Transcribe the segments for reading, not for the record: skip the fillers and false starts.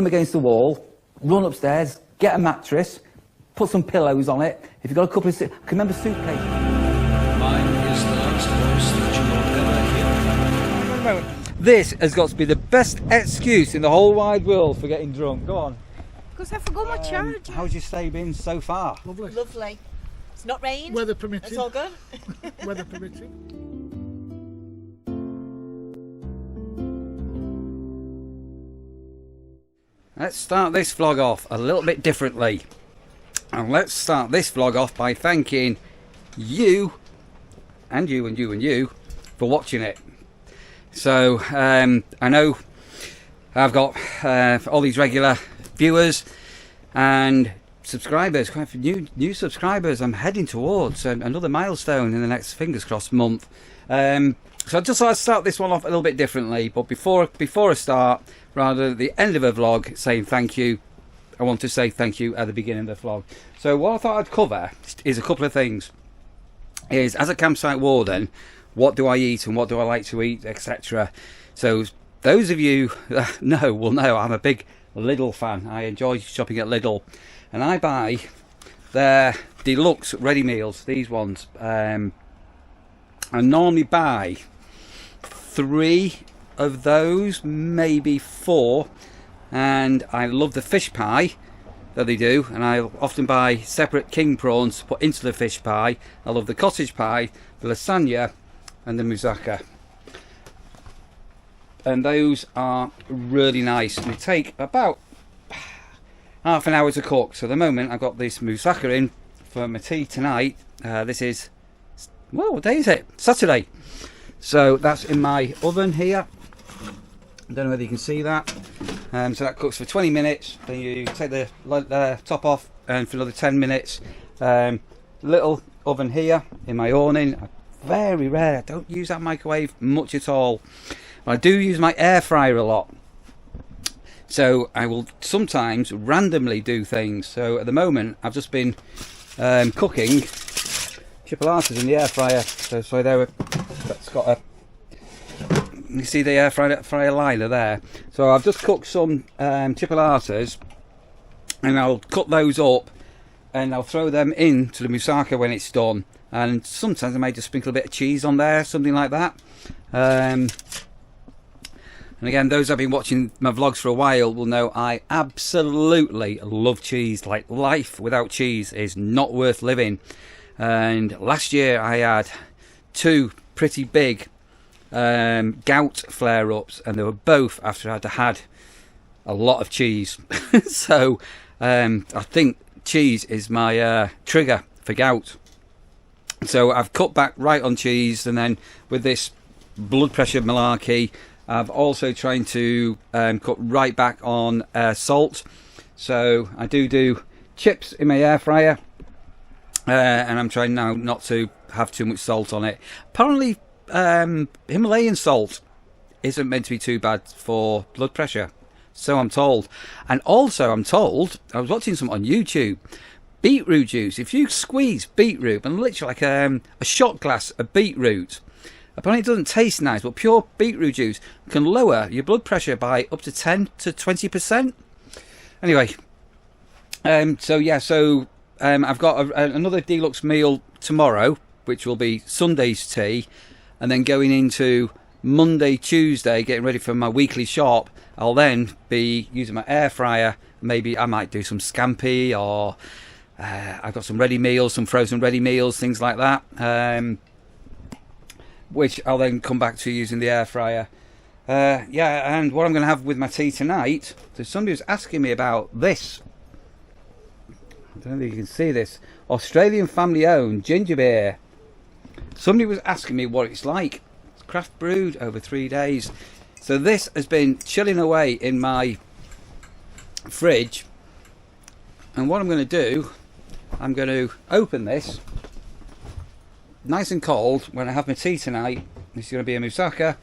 them against the wall, run upstairs, get a mattress, put some pillows on it. If you've got a couple of... I can remember suitcases. Mine is the last voice that you will ever hear. This has got to be the best excuse in the whole wide world for getting drunk. Go on. Because I forgot my charger. How's your stay been so far? Lovely. Lovely. It's not rained. Weather permitting. It's all good. Weather permitting. Let's start this vlog off a little bit differently. And let's start this vlog off by thanking you, and you, and you, and you, for watching it. So, I know I've got all these regular viewers and subscribers, quite a few new subscribers. I'm heading towards another milestone in the next, fingers crossed, month. So I just thought I'd start this one off a little bit differently. But before I start, rather at the end of a vlog saying thank you, I want to say thank you at the beginning of the vlog. So what I thought I'd cover is a couple of things. Is, as a campsite warden, what do I eat and what do I like to eat, etc. So those of you that know will know I'm a big Lidl fan. I enjoy shopping at Lidl, and I buy their deluxe ready meals, these ones. I normally buy 3 of those, maybe 4, and I love the fish pie that they do, and I often buy separate king prawns to put into the fish pie. I love the cottage pie, the lasagna, and the moussaka, and those are really nice. They take about half an hour to cook. So at the moment I've got this moussaka in for my tea tonight. This is, well, what day is it? Saturday. So that's in my oven here. I don't know whether you can see that. So that cooks for 20 minutes. Then you take the top off, and for another 10 minutes. Little oven here in my awning. Very rare. I don't use that microwave much at all. But I do use my air fryer a lot. So I will sometimes randomly do things. So at the moment I've just been cooking chipolatas in the air fryer. So there, that's got a, you see the air fryer liner there. So I've just cooked some chipolatas, and I'll cut those up and I'll throw them into the moussaka when it's done. And sometimes I may just sprinkle a bit of cheese on there, something like that. And again, those who've been watching my vlogs for a while will know I absolutely love cheese. Like, life without cheese is not worth living. And last year I had 2 pretty big gout flare-ups, and they were both after I'd had a lot of cheese. So I think cheese is my trigger for gout. So I've cut back right on cheese, and then with this blood pressure malarkey, I've also trying to cut right back on salt. So I do chips in my air fryer, and I'm trying now not to have too much salt on it. Apparently Himalayan salt isn't meant to be too bad for blood pressure, so I'm told. And also I'm told, I was watching some on YouTube, beetroot juice, if you squeeze beetroot and literally like a shot glass of beetroot, apparently it doesn't taste nice, but pure beetroot juice can lower your blood pressure by up to 10 to 20%. Anyway, so yeah, I've got another deluxe meal tomorrow, which will be Sunday's tea, and then going into Monday, Tuesday, getting ready for my weekly shop. I'll then be using my air fryer. Maybe I might do some scampi, or I've got some ready meals, some frozen ready meals, things like that, which I'll then come back to using the air fryer. Yeah, and what I'm going to have with my tea tonight, so somebody was asking me about this. I don't know if you can see this. Australian family owned ginger beer. Somebody was asking me what it's like. It's craft brewed over 3 days. So this has been chilling away in my fridge. And what I'm going to do, I'm going to open this nice and cold when I have my tea tonight. This is going to be a moussaka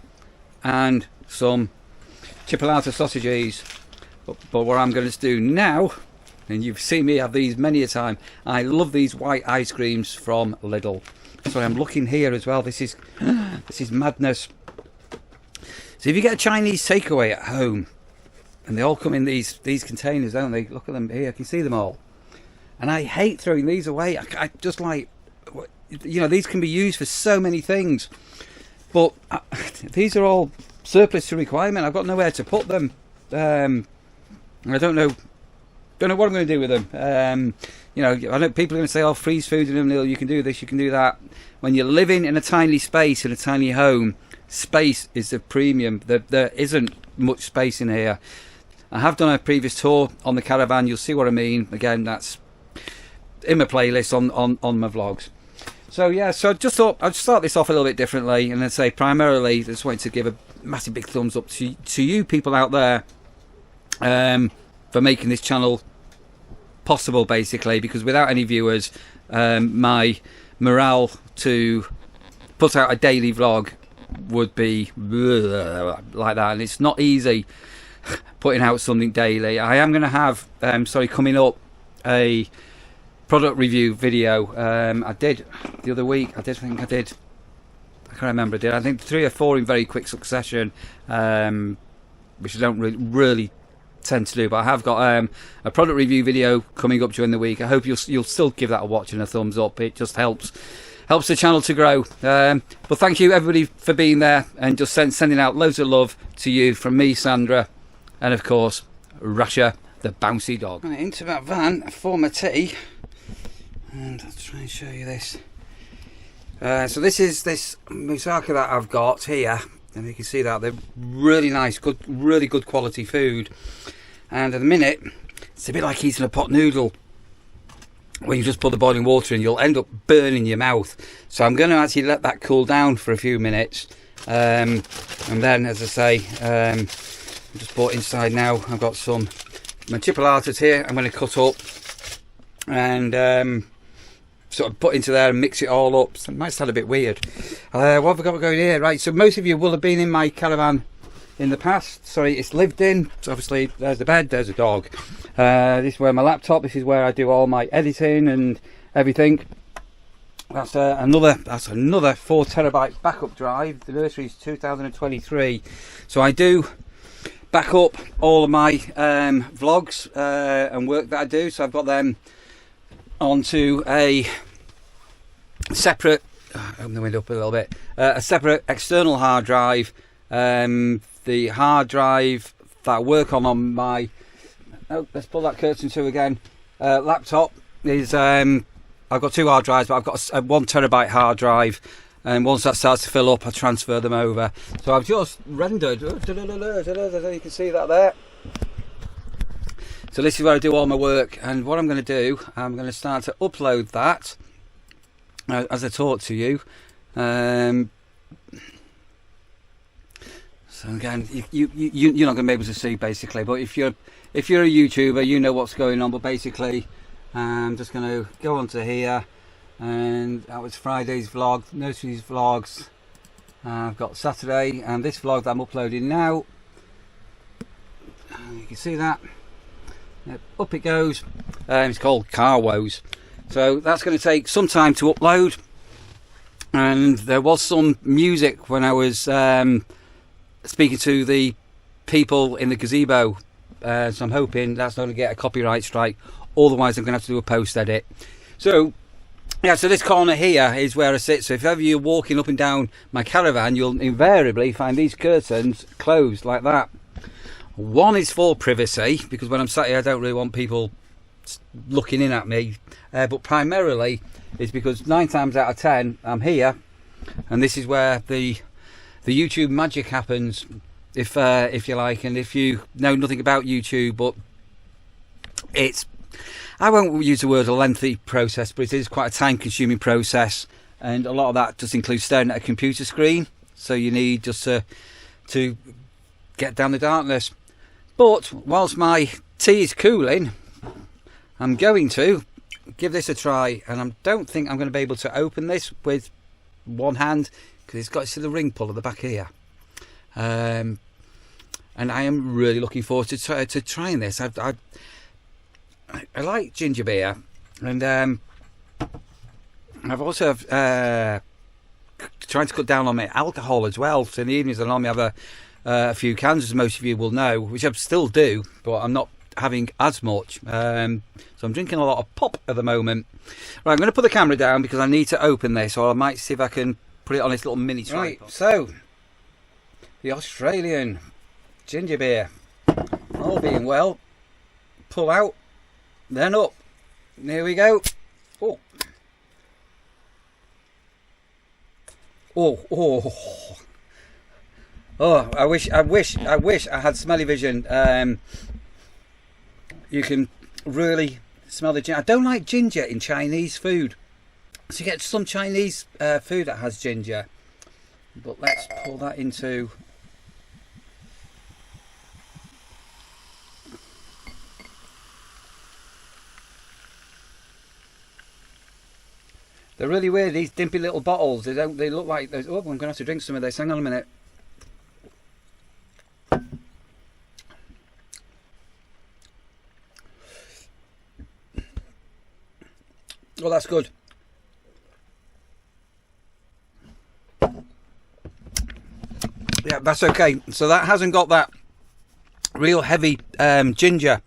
and some chipolata sausages. But what I'm going to do now, and you've seen me have these many a time, I love these white ice creams from Lidl. So I'm looking here as well. This is madness. So if you get a Chinese takeaway at home, and they all come in these containers, don't they? Look at them here, I can see them all. And I hate throwing these away. I just like, you know, these can be used for so many things, but these are all surplus to requirement. I've got nowhere to put them. I don't know what I'm going to do with them. You know, I know people are going to say, "Oh, freeze food in them, Neil. You can do this, you can do that." When you're living in a tiny space in a tiny home, space is the premium. There isn't much space in here. I have done a previous tour on the caravan. You'll see what I mean. Again, that's in my playlist on my vlogs. So yeah, so I just thought I'd start this off a little bit differently, and then say primarily, I just wanted to give a massive big thumbs up to you people out there for making this channel possible, basically, because without any viewers, my morale to put out a daily vlog would be like that, and it's not easy putting out something daily. I am going to have coming up a product review video. I did the other week. I can't remember. I think 3 or 4 in very quick succession, which I don't really tend to do, but I have got a product review video coming up during the week. I hope you'll still give that a watch and a thumbs up. It just helps the channel to grow. But thank you everybody for being there, and just sending out loads of love to you from me, Sandra, and of course Rasha the bouncy dog. Into that van for my tea, and I'll try and show you this. So this is this moussaka that I've got here, and you can see that they're really nice, really good quality food. And at the minute, it's a bit like eating a pot noodle. When you just put the boiling water in, you'll end up burning your mouth. So I'm going to actually let that cool down for a few minutes, and then, as I say, I just brought inside now. I've got some my chipolatas here. I'm going to cut up and sort of put into there and mix it all up. So it might sound a bit weird. What have I got going here? Right, so most of you will have been in my caravan in the past. Sorry, it's lived in. So obviously there's the bed, there's a dog. This is where my laptop, this is where I do all my editing and everything. That's another 4 terabyte backup drive. The Nurseries 2023. So I do back up all of my vlogs and work that I do. So I've got them onto a separate, open the window up a little bit, a separate external hard drive. The hard drive that I work on my, let's pull that curtain to again, laptop is, I've got 2 hard drives, but I've got a 1 terabyte hard drive, and once that starts to fill up, I transfer them over. So I've just rendered, you can see that there. So this is where I do all my work, and what I'm going to do, I'm going to start to upload that as I talk to you. So again, you're not going to be able to see basically, but if you're a YouTuber, you know what's going on. But basically, I'm just going to go onto here, and that was Friday's vlog, Nurseries vlogs. I've got Saturday, and this vlog that I'm uploading now. You can see that. Yep, up it goes. It's called Car Woes. So that's going to take some time to upload, and there was some music when I was speaking to the people in the gazebo, so I'm hoping that's not going to get a copyright strike. Otherwise I'm going to have to do a post edit. So yeah, so this corner here is where I sit. So if ever you're walking up and down my caravan, you'll invariably find these curtains closed like that. One is for privacy, because when I'm sat here I don't really want people looking in at me, but primarily it's because 9 times out of 10 I'm here, and this is where the YouTube magic happens, if you like. And if you know nothing about YouTube, but it's, I won't use the word a lengthy process, but it is quite a time consuming process, and a lot of that just includes staring at a computer screen, so you need just to get down the darkness. But whilst my tea is cooling, I'm going to give this a try, and I don't think I'm going to be able to open this with one hand, because it's got, see the ring pull at the back here, and I am really looking forward to trying this. I like ginger beer, and I've also trying to cut down on my alcohol as well. So in the evenings I normally have a few cans, as most of you will know, which I still do, but I'm not having as much. So I'm drinking a lot of pop at the moment. Right, I'm going to put the camera down because I need to open this, or I might see if I can put it on this little mini tripod. Right, so the Australian ginger beer, all being well, pull out, then up. Here we go. Oh, oh! I wish I had smelly vision. You can really smell the ginger. I don't like ginger in Chinese food. So you get some Chinese food that has ginger. But let's pour that into... They're really weird, these dimpy little bottles. They look like those. Oh, I'm going to have to drink some of this. Hang on a minute. Oh, that's good. Yeah, that's okay. So that hasn't got that real heavy ginger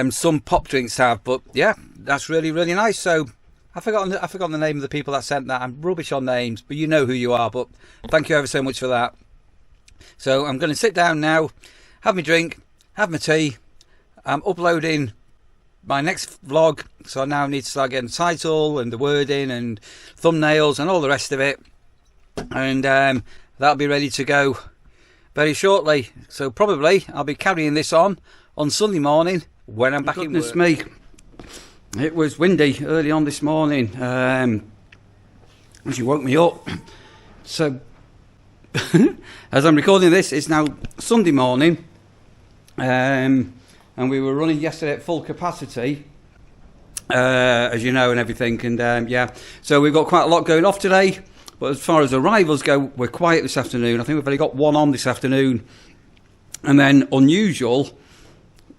some pop drinks have, but yeah, that's really, really nice. So I've forgotten the name of the people that sent that. I'm rubbish on names, but you know who you are. But thank you ever so much for that. So I'm going to sit down now, have my drink, have my tea. I'm uploading my next vlog, so I now need to start getting the title and the wording and thumbnails and all the rest of it. And that'll be ready to go very shortly. So probably I'll be carrying this on Sunday morning when I'm back in work. Goodness me. It was windy early on this morning, as you woke me up. So, as I'm recording this, it's now Sunday morning, and we were running yesterday at full capacity, as you know, and everything. And yeah, so we've got quite a lot going off today. But as far as arrivals go, we're quiet this afternoon. I think we've only got one on this afternoon, and then unusual,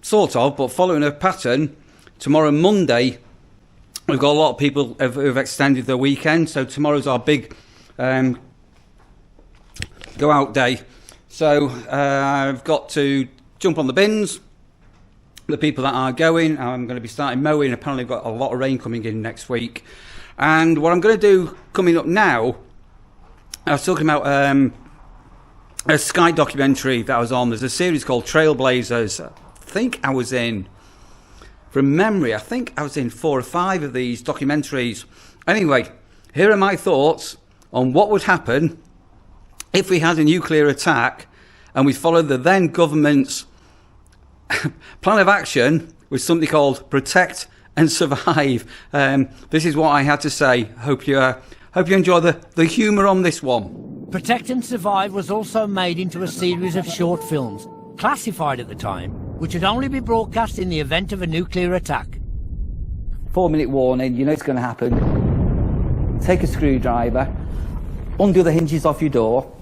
sort of, but following a pattern. Tomorrow, Monday, we've got a lot of people who've extended their weekend. So tomorrow's our big go out day. So I've got to jump on the bins. The people that are going, I'm going to be starting mowing. Apparently, we've got a lot of rain coming in next week. And what I'm going to do coming up now, I was talking about a Sky documentary that I was on. There's a series called Trailblazers. I think I was in... From memory, I think I was in 4 or 5 of these documentaries. Anyway, here are my thoughts on what would happen if we had a nuclear attack and we followed the then government's plan of action with something called Protect and Survive. This is what I had to say. Hope you enjoy the humour on this one. Protect and Survive was also made into a series of short films, classified at the time, which would only be broadcast in the event of a nuclear attack. 4-minute warning, you know it's going to happen. Take a screwdriver, undo the hinges off your door,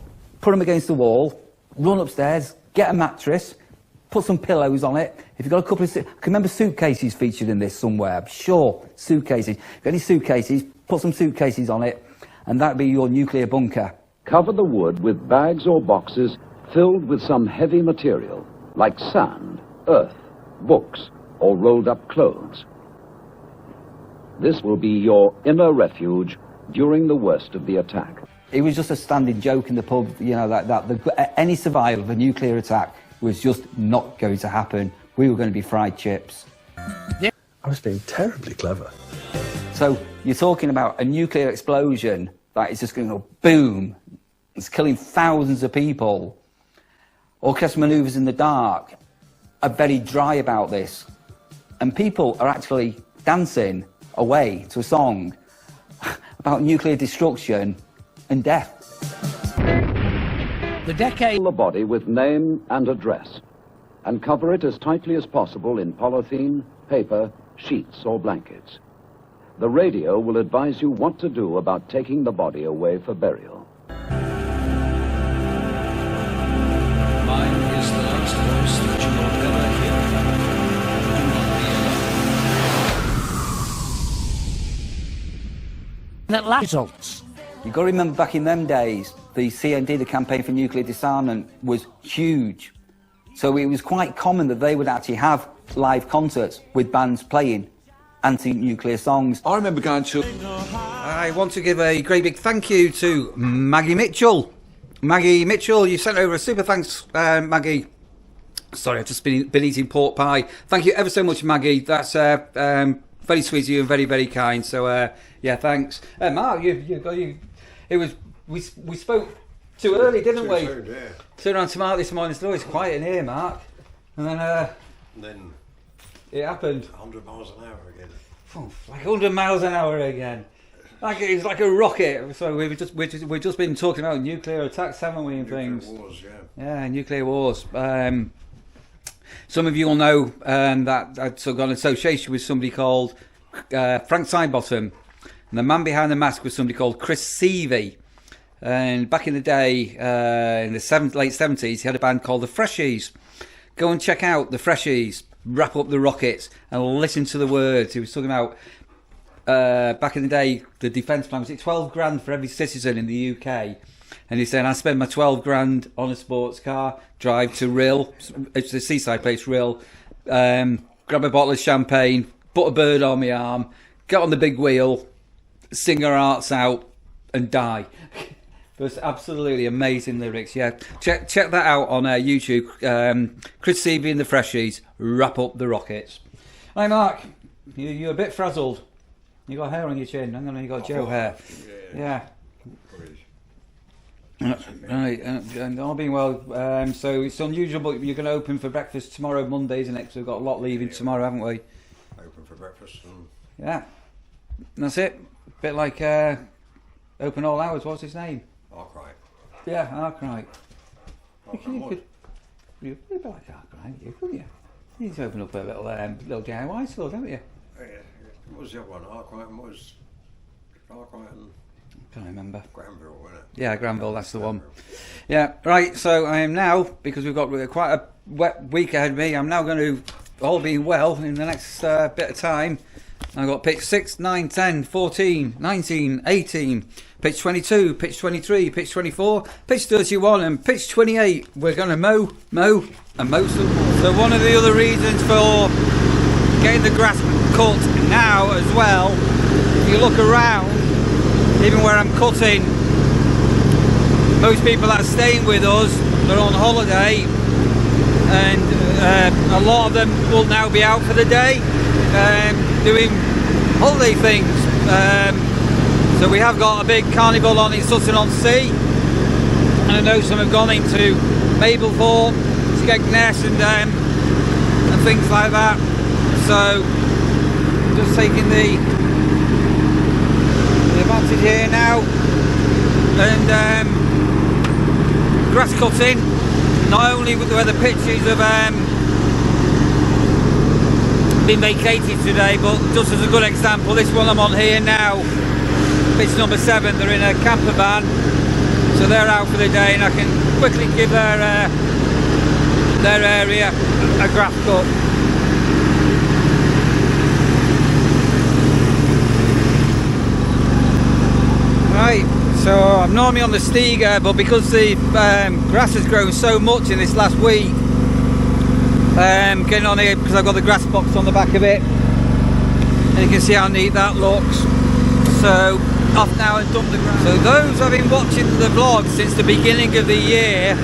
put them against the wall, run upstairs, get a mattress, put some pillows on it. If you've got a couple of... I can remember suitcases featured in this somewhere, I'm sure. Suitcases. If you've got any suitcases, put some suitcases on it, and that'd be your nuclear bunker. Cover the wood with bags or boxes filled with some heavy material, like sand, earth, books, or rolled up clothes. This will be your inner refuge during the worst of the attack. It was just a standing joke in the pub, you know, any survival of a nuclear attack was just not going to happen. We were going to be fried chips. I was being terribly clever. So you're talking about a nuclear explosion that is just going to go boom. It's killing thousands of people. Orchestral manoeuvres in the dark are very dry about this. And people are actually dancing away to a song about nuclear destruction and death. The decade... Fill the body with name and address, and cover it as tightly as possible in polythene, paper, sheets or blankets. The radio will advise you what to do about taking the body away for burial. Mine is the last voice that you will ever hear. Do not be alone. That last results. You've got to remember back in them days, the CND, the Campaign for Nuclear Disarmament, was huge. So it was quite common that they would actually have live concerts with bands playing anti-nuclear songs. I remember going to... I want to give a great big thank you to Maggie Mitchell. Maggie Mitchell, you sent over a super thanks, Maggie. Sorry, I've just been eating pork pie. Thank you ever so much, Maggie. That's very sweet of you and very, very kind. So, yeah, thanks. Mark, we spoke too early, didn't we? Soon, yeah. Turned around to Mark this morning, it's always quiet in here, Mark. And then it happened. 100 miles an hour again. Oh, like 100 miles an hour again. Like it was like a rocket. So we've just been talking about nuclear attacks, haven't we, and things. Nuclear wars, yeah. Yeah, nuclear wars. Some of you will know that I've sort of got an association with somebody called Frank Sidebottom, and the man behind the mask was somebody called Chris Seavey. And back in the day, in the late 70s, he had a band called the Freshies. Go and check out the Freshies, Wrap Up the Rockets, and listen to the words. He was talking about, back in the day, the defence plan was it 12 grand for every citizen in the UK. And he said, I spend my 12 grand on a sports car, drive to Rhyl, it's the seaside place, Rhyl, grab a bottle of champagne, put a bird on my arm, get on the big wheel, sing our hearts out, and die. It was absolutely amazing lyrics. Yeah, check that out on YouTube. Chris Seavey and the Freshies, Wrap Up the Rockets. Hi, Mark. You're a bit frazzled. You got hair on your chin. Hang on, you got Joe hair. Yeah. Right, and all being well. So it's unusual, but you're going to open for breakfast tomorrow, Monday, isn't it? So we've got a lot leaving tomorrow, haven't we? Open for breakfast. Yeah. That's it. Bit like open all hours. What's his name? Arkwright. Yeah, Arkwright. Arkwright. You'd be like Arkwright, couldn't you? You need to open up a little DIY store, don't you? What was the other one? Arkwright and what was Arkwright and... Can't remember. Granville, wasn't it? Yeah, Granville, that's the one. Yeah, right, so I am now, because we've got quite a wet week ahead of me, I'm now going to, all being well, in the next bit of time, I've got pitch 6, 9, 10, 14, 19, 18, pitch 22, pitch 23, pitch 24, pitch 31 and pitch 28. We're going to mow and mow some more. So one of the other reasons for getting the grass cut now as well, if you look around, even where I'm cutting, most people that are staying with us, they're on holiday, and a lot of them will now be out for the day, doing holiday things. So we have got a big carnival on in Sutton-on-Sea, and I know some have gone into Mablethorpe, Skegness and things like that. So just taking the advantage here now, and grass cutting, not only where the pitches have been vacated today, but just as a good example, this one I'm on here now, pitch number 7, they're in a camper van, so they're out for the day, and I can quickly give their area a grass cut. Right, so I'm normally on the Stiga, but because the grass has grown so much in this last week, getting on here because I've got the grass box on the back of it, and you can see how neat that looks. So off now and dump the grass. So those who have been watching the vlog since the beginning of the year,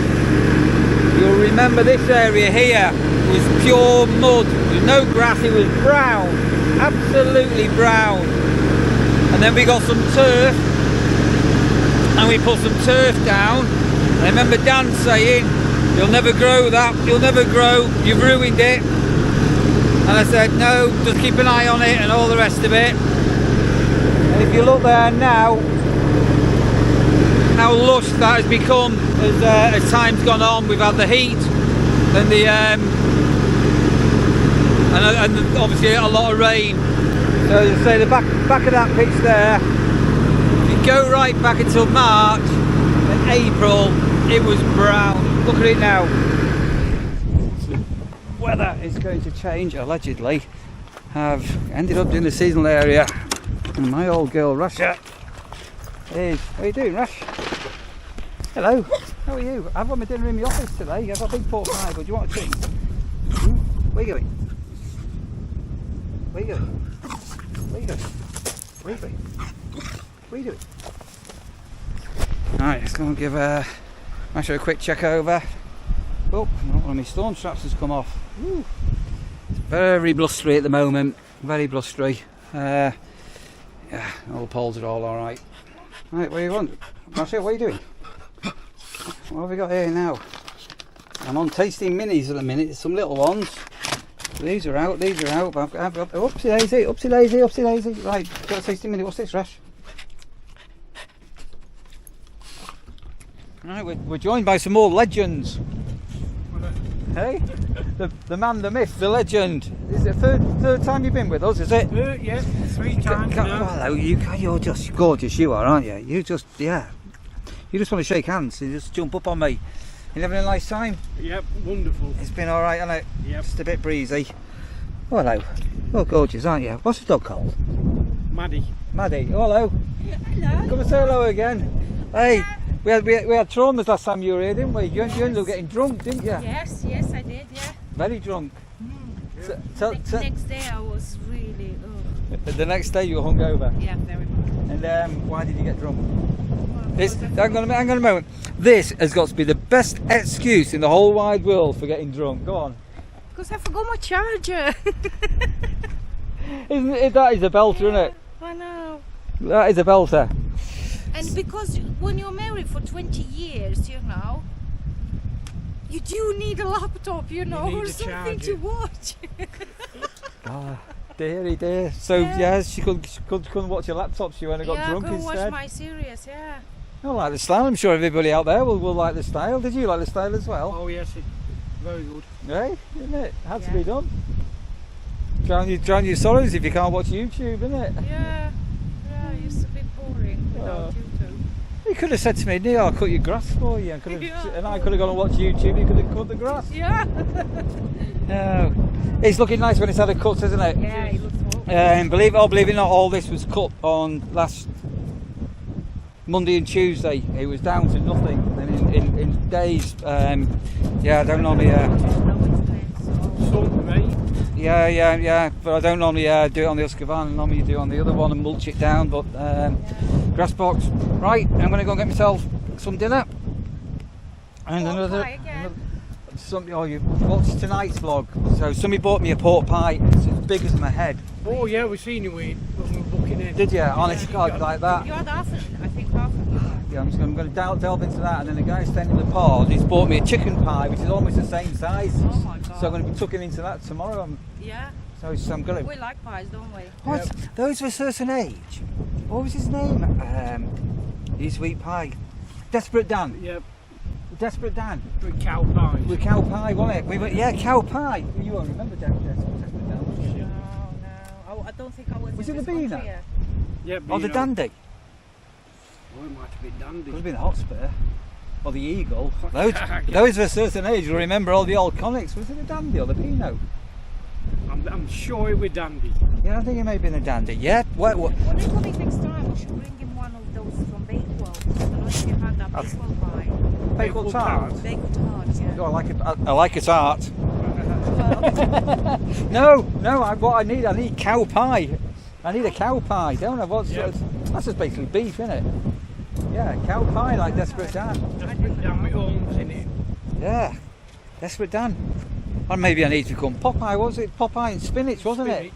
you'll remember this area here was pure mud. There was no grass, it was brown, absolutely brown. And then we got some turf, and we put some turf down. And I remember Dan saying, you'll never grow that, you'll never grow, you've ruined it. And I said, no, just keep an eye on it and all the rest of it. And if you look there now, how lush that has become as time's gone on. We've had the heat and the and obviously a lot of rain. So as I say, the back of that pitch there, if you go right back until March and April, it was brown. Look at it now. The weather is going to change, allegedly. I've ended up doing the seasonal area, and my old girl Rasha is... What are you doing, Rash? Hello, how are you? I've got my dinner in the office today. I've got a big pork pie, but do you want a treat? Where are you going? Where are you going? Where are you going? Where are you going? What are you doing? Alright, let's go and give Masha a quick check over. Oh, one of my storm straps has come off. Woo. It's very blustery at the moment, very blustery. Yeah, all the poles are all alright. Right, what do you want? Masha, what are you doing? What have we got here now? I'm on tasting minis at the minute, some little ones. These are out, these are out. I've got, oopsie daisy, oopsie daisy, oopsie daisy. Right, got a tasting mini. What's this, Rash? Right, we're joined by some more legends. Hey? The man, the myth, the legend. Is it third time you've been with us, is it? Yeah, 3 times now. Hello, you're just gorgeous, you are, aren't you? You just want to shake hands, you just jump up on me. You having a nice time? Yep, wonderful. It's been alright, hasn't it? Yep. Just a bit breezy. Oh, hello. You're gorgeous, aren't you? What's the dog called? Maddie. Maddie. Oh, hello. Hello. Come and say hello again. Hey, we had traumas last time you were here, didn't we? You ended up getting drunk, didn't you? Yes, I did, yeah. Very drunk. Next day I was really, The next day you were hungover. yeah, very much. And why did you get drunk? Hang on a moment. This has got to be the best excuse in the whole wide world for getting drunk. Go on. Because I forgot my charger. That is a belter, isn't it? I know. That is a belter. And because when you're married for 20 years, you know, you do need a laptop, you know, need or a something charger. to watch. Dearie dear. So yeah, she couldn't watch your laptop. She went and got yeah, drunk go instead. watch my series, yeah. I like the style. I'm sure everybody out there will like the style. Did you like the style as well? Oh yes, very good. Hey, isn't it? Had to Yeah. be done. Drown your sorrows if you can't watch YouTube, isn't it? Yeah, it's a bit boring without you two. You could have said to me, Neil, I'll cut your grass for you. And I could have gone and watched YouTube. You could have cut the grass. Yeah. No. It's looking nice when it's had a cut, isn't it? Yeah, it looks awful. Believe it or not, all this was cut on last Monday and Tuesday. It was down to nothing. And in days, yeah, I don't normally. Sun, rain. Yeah. But I don't normally do it on the Husqvarna. I normally do it on the other one and mulch it down. But grass box. Right, I'm going to go and get myself some dinner. And Pork another. pie again. You watched tonight's vlog. So somebody bought me a pork pie. It's as big as my head. Oh yeah, we seen you when we were booking in. Did you? Honest God, like that. You had half of it, I think half of it. Yeah, I'm going to delve into that. And then the guy standing in the pod, he's bought me a chicken pie, which is almost the same size. Oh my God. So I'm going to be tucking into that tomorrow. Yeah. So I'm going to. We like pies, don't we? What? Those of a certain age. What was his name? His sweet pie. Desperate Dan. Yep, Desperate Dan. with cow pies. With cow pie, wasn't it? Yeah, cow pie. You won't remember Desperate Dan. No. I don't think I was. Was in it the this Beano? country yet. Yep, Or the Dandy. Oh, it might have been dandy. Could have been the Hotspur. Or the Eagle. Those of a certain age will remember all the old comics. Was it the Dandy or the Beano? I'm sure it was dandy. Yeah, I think it may have been a Dandy. Yeah. What? When he's coming next time, we should bring him one of those from Bakewell. I don't know if you had that Bakewell pie. Bakewell tart. Bakewell tart, yeah. Oh, I like it. I like a tart. No. What I need cow pie. I need a cow pie, don't I? That's just basically beef, isn't it? Yeah, cow pie like Desperate Dan. Desperate Dan with onions in it. Yeah, Desperate Dan. Or maybe I need to become Popeye. What was it? Popeye and spinach, wasn't it?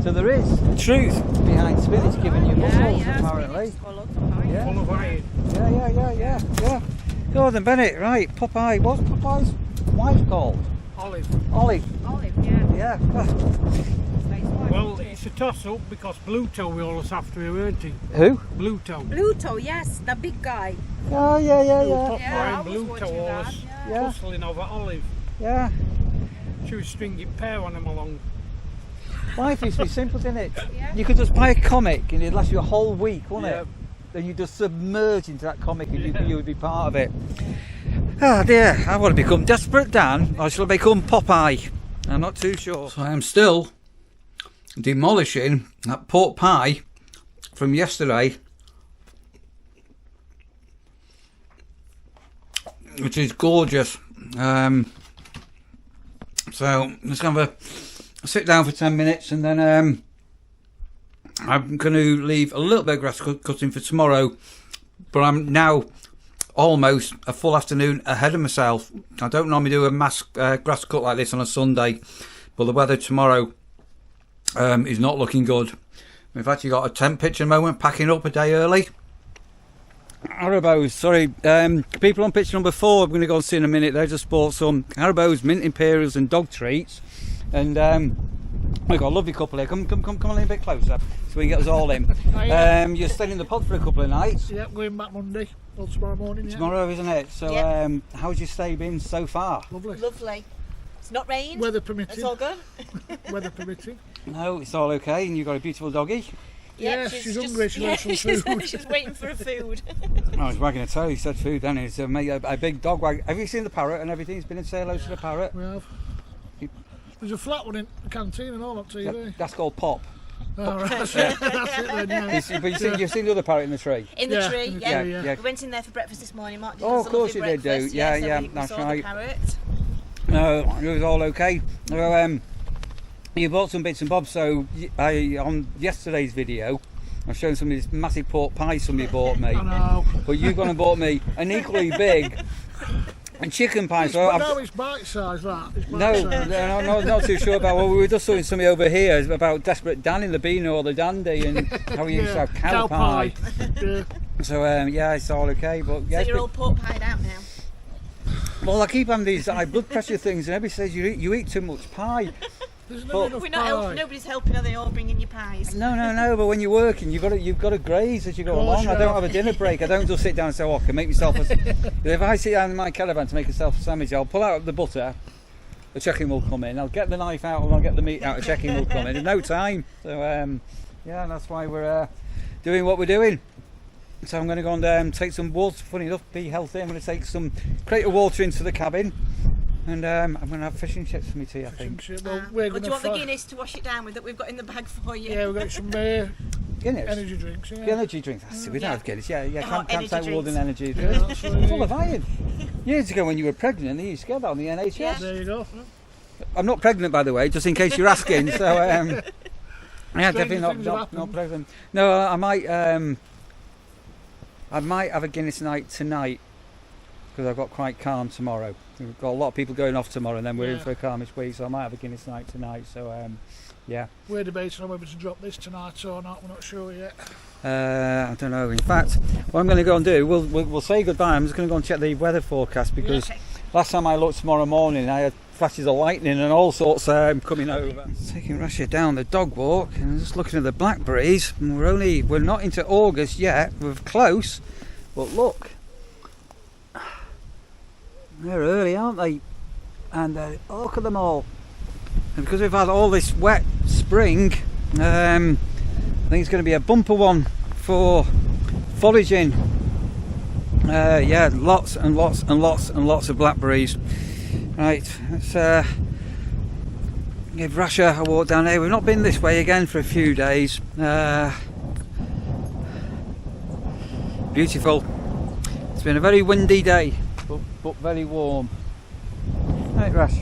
So there is truth behind spinach giving you muscles, apparently. Spinach got lots of iron. Yeah. Full of iron. Yeah. Gordon Bennett, right? Popeye. What's Popeye's wife called? Olive. Olive. Olive, yeah. Yeah. Nice one. Well, it's a toss-up because Bluto we always after him, weren't he? Who? Bluto. Pluto, yes, the big guy. Oh yeah. Top Yeah, I line was Bluto watching always that. Yeah. hustling over Olive. Yeah. She was stringing pear on him along. Life used to be simple, didn't it? Yeah. You could just buy a comic and it'd last you a whole week, wouldn't Yeah. it? Then you just submerge into that comic and you would be part of it. Ah dear, I want to become Desperate Dan or shall I become Popeye? I'm not too sure. So I am still demolishing that pork pie from yesterday. which is gorgeous. So let's have a sit down for 10 minutes, and then I'm going to leave a little bit of grass cutting for tomorrow. But I'm now almost a full afternoon ahead of myself. I don't normally do a mass grass cut like this on a Sunday, but the weather tomorrow is not looking good. We've actually got a tent pitch at the moment, packing up a day early. Haribo's, sorry, people on pitch number 4, I'm going to go and see in a minute. They just bought some Haribo's, mint imperials and dog treats, and we've got a lovely couple here. Come a little bit closer so we can get us all in. You're staying in the pod for a couple of nights. Yep, going back Monday or tomorrow morning. Yeah. Tomorrow, isn't it? So Yep. how's your stay been so far? Lovely. Lovely. It's not rained. Weather permitting. It's all good. Weather permitting. No, it's all okay, and you've got a beautiful doggy. Yeah, she's hungry. She wants some food. She's waiting for her food. I was wagging a tail. He said food, then it's a big dog wag. Have you seen the parrot and everything? He's been and say hello to the parrot. We have. There's a flat one in the canteen and all on TV. That's called Pop. Oh, right. That's it then, yeah. But you've seen the other parrot in the tree. In the Yeah, tree, in the yeah. tree, yeah. We went in there for breakfast this morning. Mark did Oh, us a of course lovely you did do. breakfast. Yeah, so yeah, we that's saw right. The parrot. No, it was all okay. So, you bought some bits and bobs. So on yesterday's video, I was showing some of this massive pork pie somebody bought me. I know. But you've gone and bought me an equally big and chicken pie. So But no, it's bite size, that. It's bite no, size. I'm not too sure about. Well, we were just doing something over here about Desperate Dan in the Beano or the Dandy, and how we used to have cow pie. Yeah. So yeah, it's all okay. But yeah, So you're all pork pied out now. well, I keep having these high blood pressure things, and everybody says you eat too much pie. There's But- not enough We're not pie. helping. Nobody's helping. Are they all bringing you pies? No. But when you're working, you've got to graze as you go Of course along. I you don't have. have a dinner break. I don't just sit down and say, "Oh, I can make myself." If I sit down in my caravan to make myself a sandwich, I'll pull out the butter. The chicken will come in. I'll get the knife out and I'll get the meat out. The chicken will come in. There's no time. So yeah, that's why we're doing what we're doing. So I'm going to go and take some water. Funny enough, be healthy. I'm going to take some crate of water into the cabin, and I'm going to have fish and chips for me tea. I think. Well, we're Would gonna you want the fry- Guinness to wash it down with that we've got in the bag for you? Yeah, we've got some Guinness. energy drinks. Yeah. Energy drinks. That's we don't Yeah. have Guinness. Yeah. Oh, Campsite energy Warden drinks. energy Yeah, drinks. that's what Full of iron. Years ago when you were pregnant, they used to get that on the NHS. Yeah. There you go. I'm not pregnant, by the way, just in case you're asking. So yeah, definitely things have not happened. pregnant. No, I might have a Guinness night tonight because I've got quite calm tomorrow. We've got a lot of people going off tomorrow, and then we're in Yeah. for a calmish week, so I might have a Guinness night tonight. So yeah. We're debating on whether to drop this tonight or not. We're not sure yet. I don't know. In fact, what I'm going to go and do, we'll say goodbye. I'm just going to go and check the weather forecast because Okay. last time I looked tomorrow morning, I had flashes of lightning and all sorts coming over. Taking Rasha down the dog walk and just looking at the blackberries. And we're not into August yet. We're close, but look, they're early, aren't they? And look at them all. And because we've had all this wet spring, I think it's going to be a bumper one for foraging. Yeah, lots and lots and lots and lots of blackberries. Right, let's give Rasha a walk down here. We've not been this way again for a few days. Beautiful. It's been a very windy day, but very warm. Right, Rash.